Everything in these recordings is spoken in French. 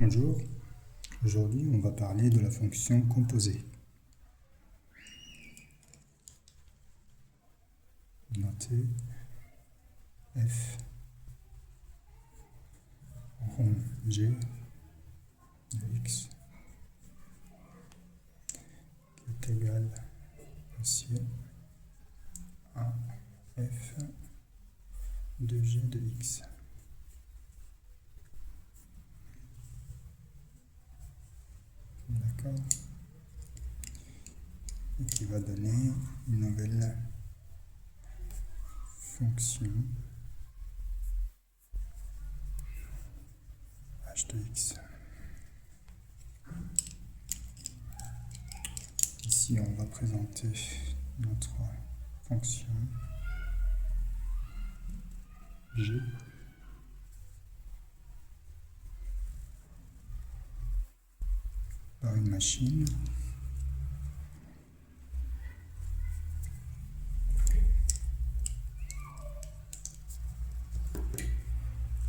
Bonjour, aujourd'hui on va parler de la fonction composée. Notez f rond g de x qui est égal aussi à f de g de x. D'accord? Et qui va donner une nouvelle fonction h de x. Ici, on va présenter notre fonction g par une machine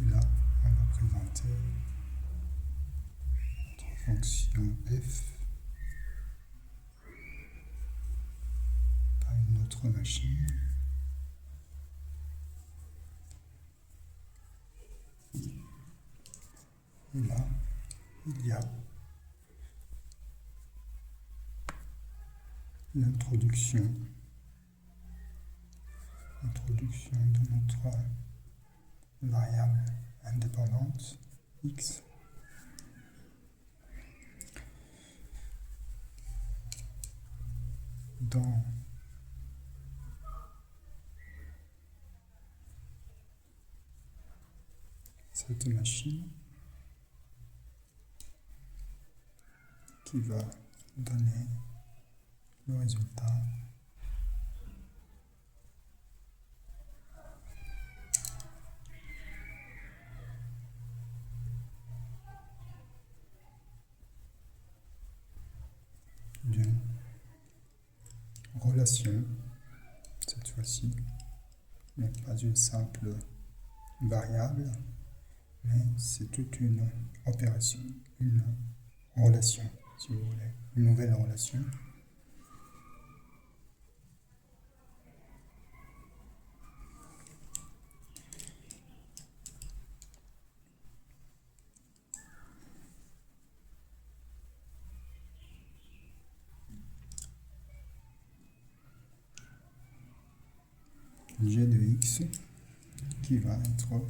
là, on va présenter notre fonction f par une autre machine. Et là, il y a l'introduction de notre variable indépendante x dans cette machine qui va donner le résultat d'une relation, cette fois-ci, n'est pas une simple variable, mais c'est toute une opération, une relation, si vous voulez, une nouvelle relation. G de x qui va être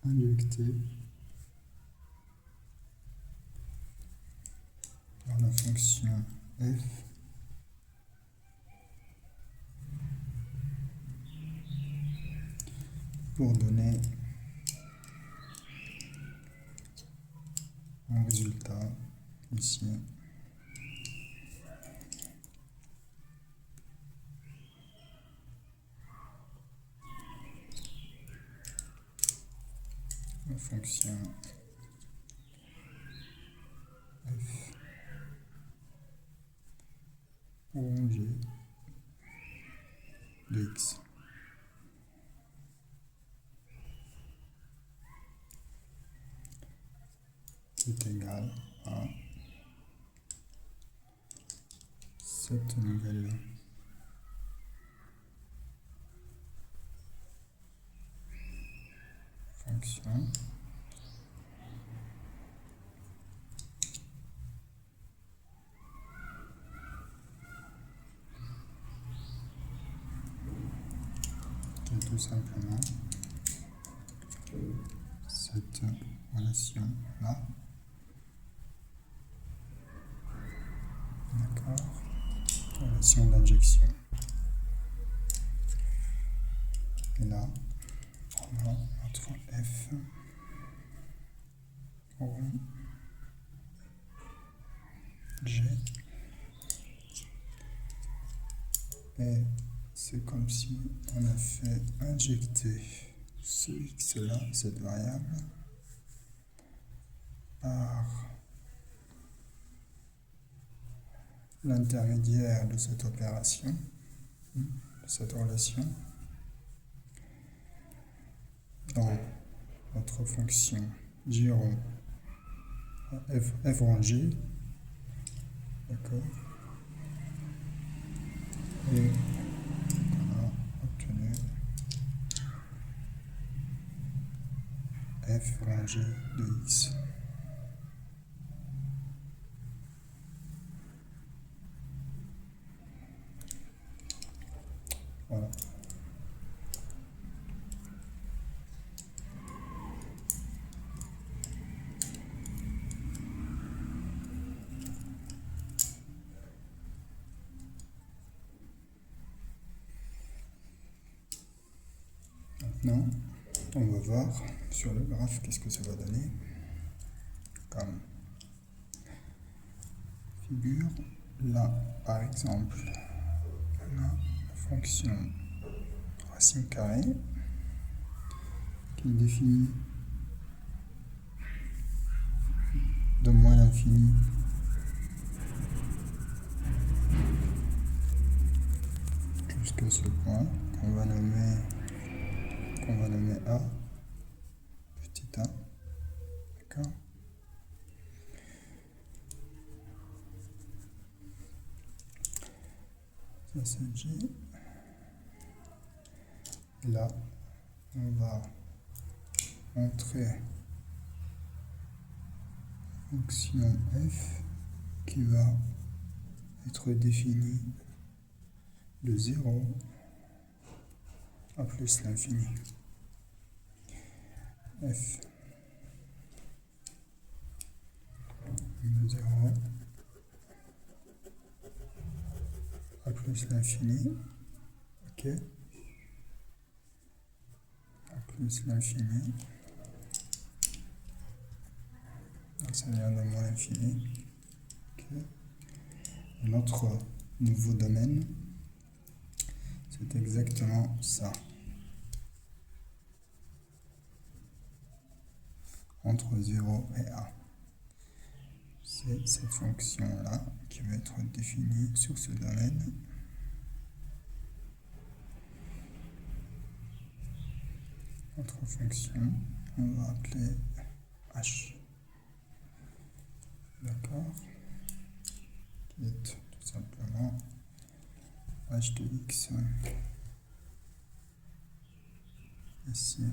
injecté dans la fonction f pour donner un résultat ici. La fonction f rond g de x. Est égal à cette nouvelle fonction qui est tout simplement cette relation-là. D'accord? Relation d'injection. Et là, on a notre f rond g. Et c'est comme si on a fait injecter ce x-là, cette variable, par l'intermédiaire de cette opération, de cette relation, dans notre fonction g rond F rangé, d'accord, et on a obtenu F rangé de X. Voilà. Maintenant, on va voir sur le graphe qu'est-ce que ça va donner comme figure. Là, par exemple, on a la fonction racine carrée qui est définie de moins l'infini jusqu'à ce point qu'on va nommer A, petit a, d'accord. Ça c'est J. Là, on va entrer fonction f qui va être définie de 0 à plus l'infini. F de 0 à plus l'infini, ok, à plus l'infini, donc ça vient de moins l'infini, ok. Notre nouveau domaine, c'est exactement ça, entre 0 et A. C'est cette fonction-là qui va être définie sur ce domaine. Notre fonction, on va appeler h, d'accord, qui est tout simplement h de x, ici,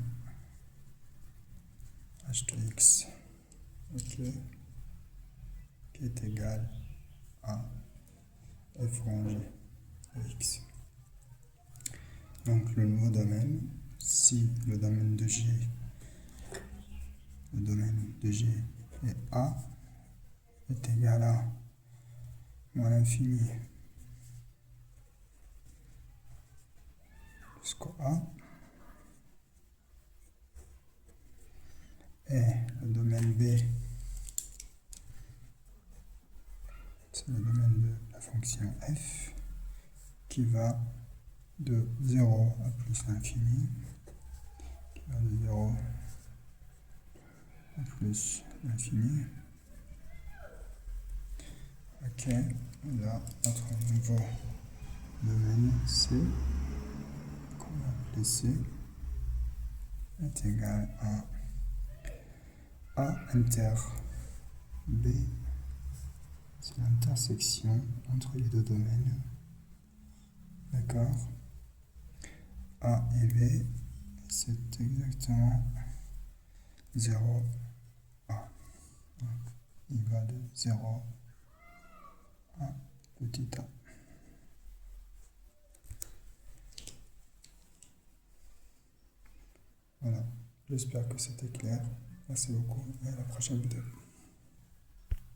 h de x, ok, qui est égal à f rangé de x. Donc le nouveau domaine, si le domaine de G est A, est égal à moins l'infini jusqu'au A, et le domaine B, c'est le domaine de la fonction f qui va de 0 à plus l'infini, qui va de 0 à plus l'infini. Ok, là, notre nouveau domaine C, qu'on va appeler C, est égal à A inter B, c'est l'intersection entre les deux domaines, d'accord. A et B, c'est exactement 0, A. Donc, il va de 0 à petit a. Voilà, j'espère que c'était clair. Merci beaucoup et à la prochaine vidéo.